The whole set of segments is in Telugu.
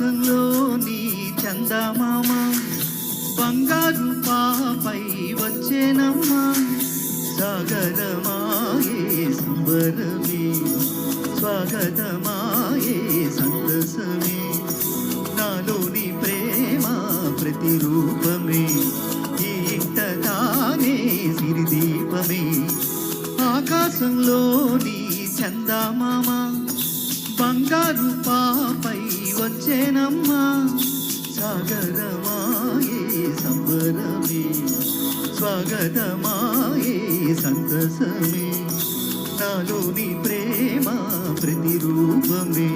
ఆకాశంలోని చందమామ బంగారు పాపై వచ్చేనమ్మా. సాగరమాయే సంబరమే, స్వాగతమాయే సంతసమే, నాలోని ప్రేమ ప్రతిరూపమే, ఈ ఇంట తానే సిరిదీపమే. ఆకాశంలోని చందమామ బంగారు పాపై వచ్చేనమ్మా. సాగరమాయే సంబరమే, స్వాగతమాయే సంతసమే, నాలోని ప్రేమ ప్రతిరూపమే,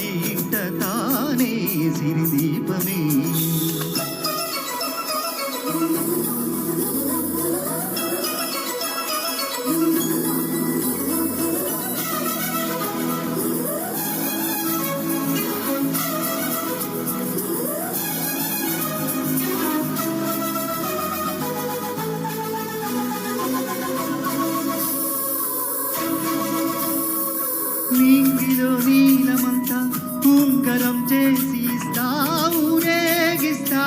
ఈ ఇంట తానే సిరిదీపమే. నీంగిలో నీలమంతా ఉంగరం చేసి ఇస్తావు రేగిస్తా.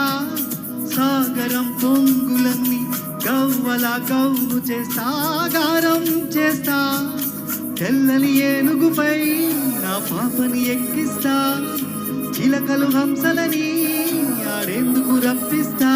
సాగరం పొంగులన్నీ గవ్వల గవ్వు చేస్తా, గారం చేస్తా. తెల్లని ఏనుగుపై నా పాపని ఎక్కిస్తా, చిలకలు హంసలని ఆడేందుకు రప్పిస్తా.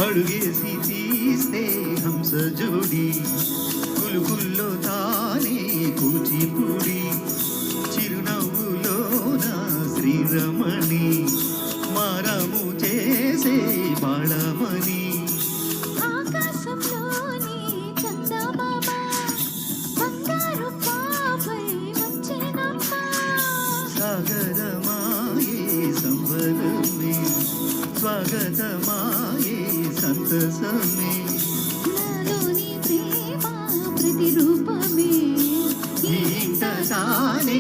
అడుగేసి తీస్తే హంస జోడి, కులుకుల్లో తానే కూచిపూడి, చిరునవ్వులోన శ్రీరమణి, మారము చేసే బాళమణి. ఆకాశంలోని చందమామ బంగారు పాపై వచ్చేనమ్మా. సాగరమాయే సంబరమే, స్వాగతమాయే సంతసమే, నాలోని ప్రేమ ప్రతిరూపమే, ఈ ఇంట తానే